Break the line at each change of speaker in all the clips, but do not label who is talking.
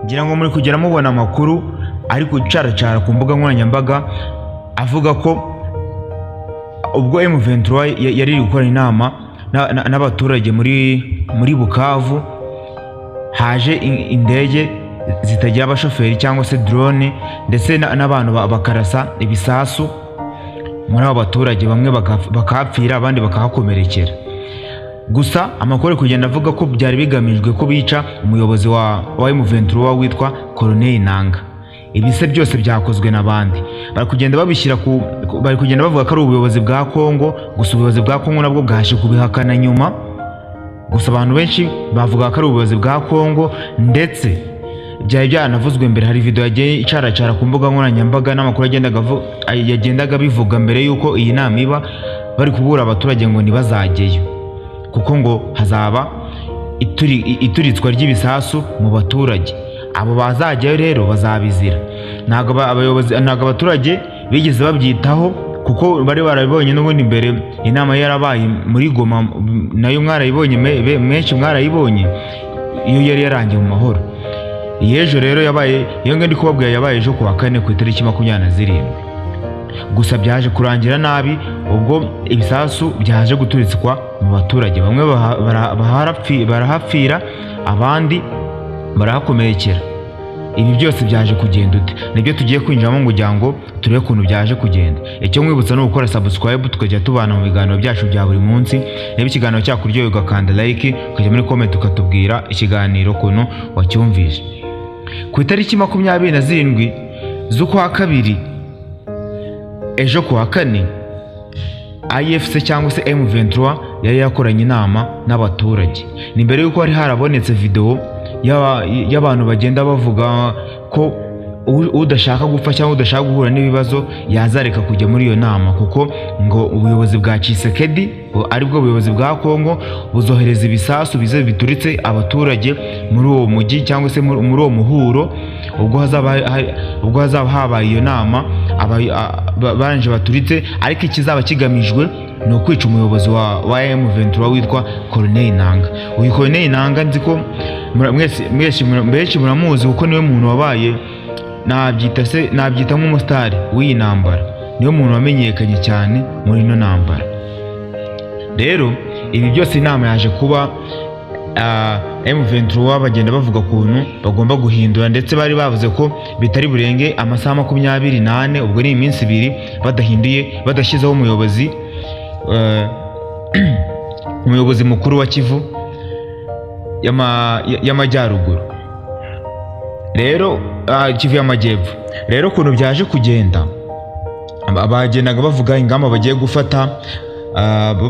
ngira ngo muri kugera mubona amakuru ari gucaracara ku mbuga nkoranyambaga avuga ko ubwo M23 yari gukora inama n'abaturage muri Bukavu, haje indege zitagira abashoferi cyangwa se drone, ndetse n'abantu bakarasa ibisasu muri abo baturage, bamwe bakapfira abandi bakahakomerekera. Gusa amakuru kugenda avuga ko byari bigamijwe ko bica umuyobozi wa M23 witwa Colonel Nanga. Ibise byose byakozwe n'abandi, bari kugenda babishyira bari kugenda bavuga ko ari ubuyobozi bwa Kongo. Gusa ubuyobozi bwa Kongo nabwo bwaje kubihakana nyuma. Gusa abantu benshi bavuga ko ari ubuyobozi bwa Kongo, ndetse byari byanavuzwe mbere. Hari video yagiye icaracara ku mbuga nkoranyambaga n'amakuru yagendaga bivuga mbere yuko iyi nama iba, bari kubura abaturage ngo ntibazajyeyo kuko ngo hazaba ituritswa ry'ibisasu mu baturage. Abo bazajyayo rero bazabizira. Ntago abaturage bigeze babyitaho kuko bari barabibonye n'ubundi mbere. Inama yarabaye muri Goma, nayo mwarayibonye, menshi mwarayibonye, iyo yari yarangiye mu mahoro. Yejo rero yabaye, iyo ndi kubabwira yabaye ejo ku wa 4 ku itariki 27. Gusa byaje kurangira nabi ubwo ibisasu byaje guturitswa mu baturage, bamwe barahapfira abandi barahakomerekera. Ibi byose byaje kugenda ute? Nibyo tugiye kwinjiramo kugira ngo turebe ukuntu byaje kugenda. Icyo mwibutsa no gukora subscribe, tukajya tubana mu biganiro byacu bya buri munsi. Niba ikiganiro cyakuryoheye ugakanda like, ukajya muri comment ukatubwira ikiganiro kuntu wacyumvise. Ku itariki 27 z'ukwa kabiri, ejo ku wa 4, IFC cyangwa se M23 yari yakoranye inama n'abaturage. Ni mbere yuko hari harabonetse video y'abantu bagenda bavuga ko udashaka gupfa cyangwa udashaka guhura n'ibibazo yazareka kujya muri iyo nama, kuko ngo ubuyobozi bwa Tshisekedi aribwo ubuyobozi bwa Kongo buzohereza ibisasu bize bituritse abaturage muri uwo mujyi cyangwa se muri uwo muhuro. Ubwo hazaba habaye iyo nama baranje baturitse, ariko ikizaba kigamijwe no kwica umuyobozi wa M23 witwa Colonel Nanga. Uyu Colonel Nanga nzi ko mwese muramuzi kuko niwe muntu wabaye, nabyita nk'umusitari w'iyi ntambara. Niyo muntu wamenyekanye cyane muri ino ntambara. Rero ibi byose inama yaje kuba, M23 bagenda bavuga kuntu bagomba guhindura, ndetse bari bavuze ko bitari burenge amasaha 28, ubwo ni iminsi 2 badahinduye, badashyizeho umuyobozi mukuru wa Kivu y'amajyaruguru, rero Kivu y'amajyepfo. Rero kuntu byaje kugenda, bagendaga bavuga ingamba bagiye gufata,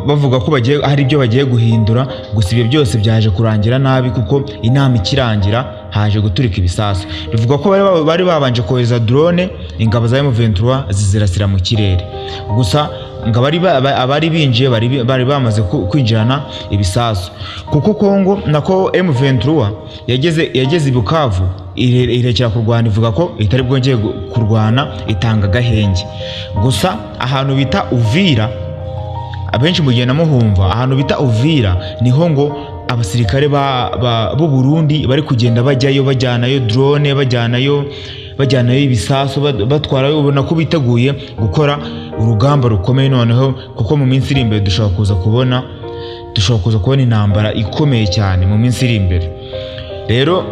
bavuga ko hari ibyo bagiye guhindura. Gusa ibyo byose byaje kurangira nabi, kuko inama ikirangira haje guturika ibisasu. Bivuga ko bari babanje kohereza drone, ingabo za M23 zizirasira mu kirere. Gusa ngo abari binjiye bari bamaze kwinjirana ibisasu, kuko Kongo nako M23 yageze i Bukavu irekera kurwana, ivuga ko itari bwongeye kurwana, itanga gahenge. Gusa ahantu bita Uvira, abenshi mugenda muhumva, ahantu bita Uvira niho ngo abasirikare b'u Burundi bari kugenda bajyayo, bajyanayo drone, bajyanayo ibisasu, batwarayo. Ubona ko biteguye gukora urugamba rukomeye noneho, kuko mu minsi iri imbere dushobora kuza kubona intambara ikomeye cyane mu minsi iri imbere. Rero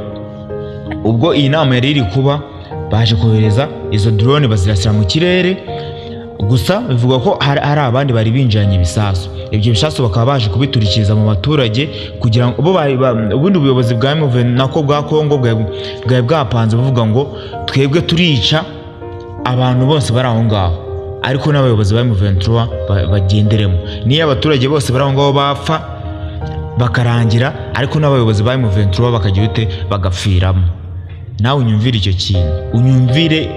ubwo iyi nama yari iri kuba, baje kohereza izo drone bazirasira mu kirere. Gusa bivuga ko hari abandi bari binjiranye ibisasu. Ibyo bisasu bakaba baje kubiturikiriza mu baturage, kugira ngo ubundi ubuyobozi bwa M23 nako bwa Kongo bwawe bwapanze buvuga ngo twebwe turica abantu bose bari aho ngaho, ariko n'abayobozi ba M23 bagenderemo. Niyo abaturage bose bari aho ngaho bapfa bakarangira, ariko n'abayobozi ba M23 bakagira ute, bagapfiramo. Nawe unyumvire icyo kintu, unyumvire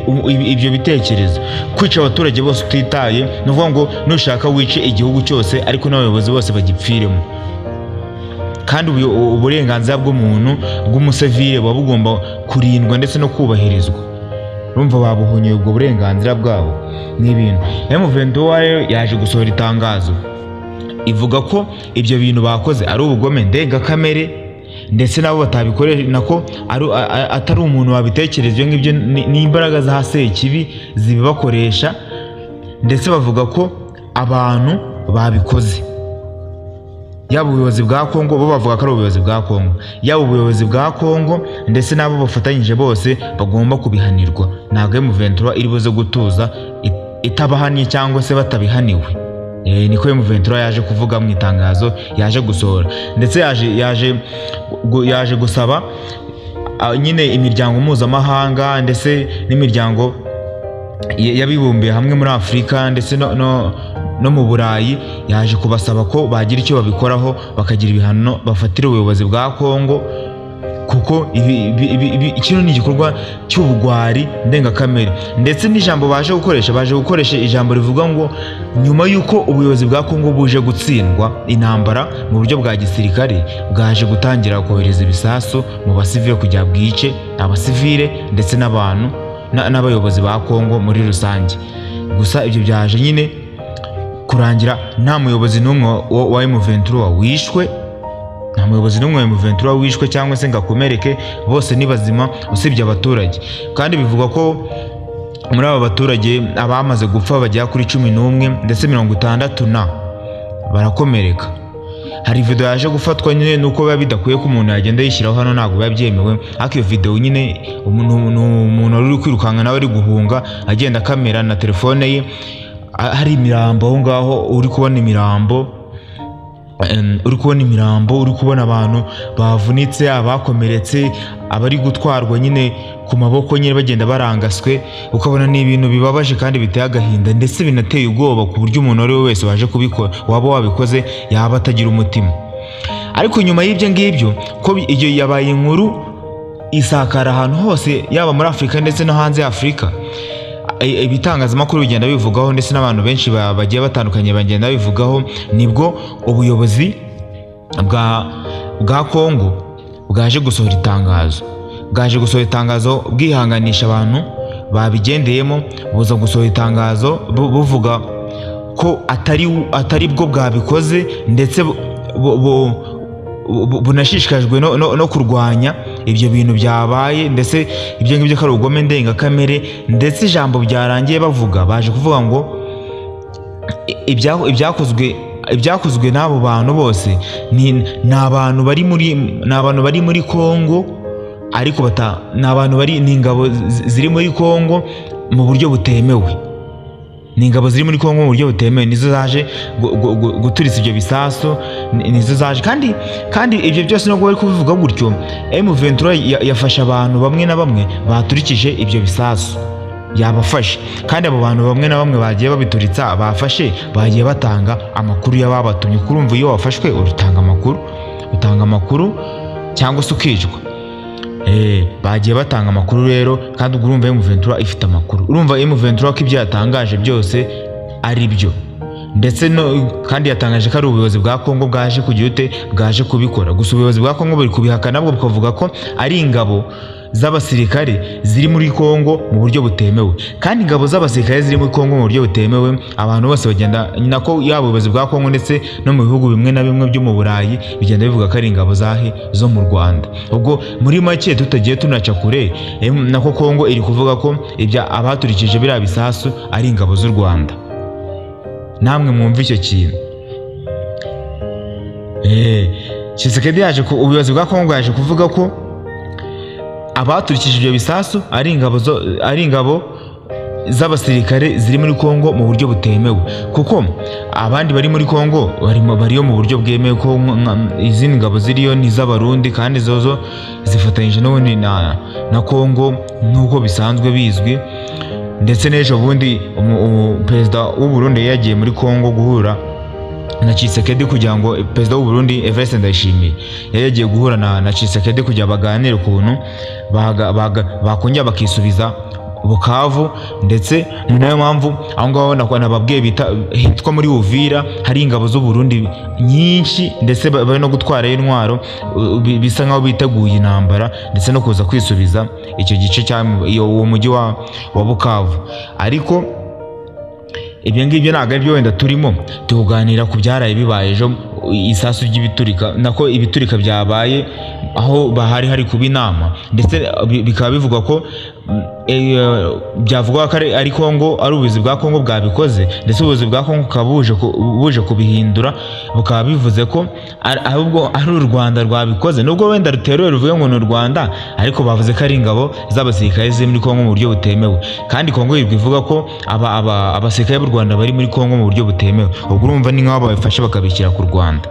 ibyo bitekerezo. Kwica abaturage bose utitaye, nuvuga ngo nushaka wice igihugu cyose, ariko n'abayobozi bose bagipfiremo. Kandi uburenganzira bw'umuntu bw'umusivile buba bugomba kurindwa ndetse no kubahirizwa. Urumva babuhonye ubwo burenganzira bwabo n'ibintu. M23 yaje gusohora itangazo ivuga ko ibyo bintu bakoze ari ubugome ndengakamere, ndetse nabo batabikoresha nako atari umuntu wabitekereza. Ibyo ngibyo ni imbaraga za Sekibi zibibakoresha, ndetse bavuga ko abantu babikoze, yaba ubuyobozi bwa Kongo, bo bavuga ko ari ubuyobozi bwa Kongo, yaba ubuyobozi bwa Kongo ndetse n'abo bafatanyije bose bagomba kubihanirwa. Ntabwo M23 iri buze gutuza itabahaniye cyangwa se batabihaniwe. Niko M23 yaje kuvuga mu itangazo yaje gusohora, ndetse yaje gusaba nyine imiryango mpuzamahanga ndetse n'imiryango yabibumbiye hamwe muri Afurika ndetse no mu Burayi, yaje kubasaba ko bagira icyo babikoraho, bakagira ibihano bafatira ubuyobozi bwa Kongo, kuko kino ni igikorwa cy'ubugwari ndengakamere. Ndetse n'ijambo baje gukoresha ijambo rivuga ngo nyuma y'uko ubuyobozi bwa Kongo buje gutsindwa intambara mu buryo bwa gisirikare, bwaje gutangira kohereza ibisasu mu basivile kugira bwice abasivile ndetse n'abantu n'abayobozi ba Kongo muri rusange. Gusa ibyo byaje nyine kurangira nta muyobozi n'umwe wa M23 wishwe, nta muyobozi n'umwe wa M23 wishwe cyangwa se ngakomereke, bose ni bazima usibye abaturage. Kandi bivuga ko muri aba baturage abamaze gupfa bagera kuri 11 ndetse 60 barakomereka. Hari video yaje gufatwa nyine nuko biba bidakwiye ko umuntu yagenda yishyiraho hano, ntabwo biba byemewe. Ariko iyo video nyine umuntu uri kwirukanka nawe ari guhunga agenda kamera na telefone ye, hari imirambo aho ngaho, uri kubona imirambo, uri kubona abantu bavunitse, abakomeretse, abari gutwarwa nyine ku maboko nyine bagenda barangaswe. Ukabona ni ibintu bibabaje kandi biteye agahinda ndetse binateye ubwoba, ku buryo umuntu ari we wese waje kubikora, waba wabikoze, yaba atagira umutima. Ariko nyuma y'ibyo ngibyo ko iyo yabaye inkuru isakara ahantu hose, yaba muri Afurika ndetse no hanze ya Afurika, ibitangazamakuru bigenda bivugaho ndetse n'abantu benshi bagiye batandukanye bagenda bivugaho, nibwo ubuyobozi bwa Kongo bwaje gusohora itangazo bwihanganisha abantu babigendeyemo, buza gusohora itangazo buvuga ko atari bwo bwabikoze, ndetse bunashishikajwe no kurwanya ibyo bintu byabaye, ndetse ibyo ngibyo ko ari ubugome ndengakamere. Ndetse ijambo byarangiye baje kuvuga ngo ibyakozwe n'abo bantu bose ni abantu bari muri Kongo, ariko ni ingabo ziri muri Kongo mu buryo butemewe. Ni ingabo ziri muri Kongo mu buryo butemewe nizo zaje guturitsa ibyo bisasu, nizo zaje. Kandi ibyo byose nubwo bari kubivuga gutyo, M23 yafashe abantu bamwe na bamwe baturikije ibyo bisasu, yabafashe. Kandi abo bantu bamwe na bamwe bagiye babituritsa bafashe, bagiye batanga amakuru y'ababatumye. Kurumva iyo wafashwe utanga amakuru cyangwa se ukicwa. Bagiye batanga amakuru rero, kandi urumva M23 ifite amakuru. Urumva M23 ko ibyo yatangaje byose ari byo, ndetse kandi yatangaje ko ari ubuyobozi bwa Kongo bwaje kubikora. Gusa ubuyobozi bwa Kongo buri kubihakana, nabwo bukavuga ko ari ingabo z'abasirikare ziri muri Kongo mu buryo butemewe. Kandi ingabo z'abasirikare ziri muri Kongo mu buryo butemewe, abantu bose bagenda nako, yaba ubuyobozi bwa Kongo ndetse no mu bihugu bimwe na bimwe byo mu Burayi bigenda bivuga ko ari ingabo zo mu Rwanda. Ubwo muri make tutagiye tunaca kure, nako Kongo iri kuvuga ko abaturikije biriya bisasu ari ingabo z'u Rwanda. Namwe mwumva icyo kintu. Tshisekedi ubuyobozi bwa Kongo yaje kuvuga ko abaturikije ibyo bisasu ari ingabo z'abasirikare ziri muri Kongo mu buryo butemewe, kuko abandi bari muri Kongo bariyo mu buryo bwemewe. Ko izindi ngabo ziriyo ni iz'Abarundi, kandi zozo zifatanyije n'ubundi na Kongo nk'uko bisanzwe bizwi. Ndetse n'ejo bundi perezida w'u Burundi yagiye muri Kongo guhura na Tshisekedi, kugira ngo perezida w'u Burundi Evariste Ndayishimiye yagiye guhura na Tshisekedi kugira baganire ukuntu bakongera bakisubiza Bukavu. Ndetse ni nayo mpamvu aho ngaho nababwiye hitwa muri Uvira hari ingabo z'u Burundi nyinshi, ndetse bari no gutwarayo intwaro, bisa nkaho biteguye intambara ndetse no kuza kwisubiza icyo gice uwo mujyi wa Bukavu. Ariko ibyo ngibyo ntabwo ari byo wenda turimo tuganira ku byaraye bibaye ejo, isasu ry'ibiturika nako ibiturika byabaye aho bahari hari kuba inama, ndetse bikaba bivugwa ko byavugwa ko ari Kongo, ari ubuyobozi bwa Kongo bwabikoze, ndetse ubuyobozi bwa Kongo bukaba buje kubihindura, bukaba bivuze ko ahubwo ari u Rwanda rwabikoze, nubwo wenda ruteruye ruvuga ngo ni u Rwanda, ariko bavuze ko ari ingabo z'abasirikare ziri muri Kongo mu buryo butemewe, kandi Kongo ivuga ko abasirikare b'u Rwanda bari muri Kongo mu buryo butemewe. Ubwo urumva ni nk'aho babifashe bakabishyira ku Rwanda.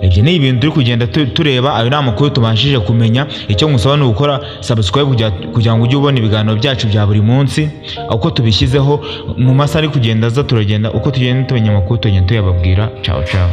Ibyo ni ibintu turi kugenda tureba, ayo ni amakuru tubashije kumenya. Icyo ngusaba ni ugukora subscribe kugira ngo ujye ubona ibiganiro byacu bya buri munsi uko tubishyizeho mu masaha ari kugenda aza, turagenda uko tugenda tumenya amakuru tugenda tuyababwira. Ciao ciao.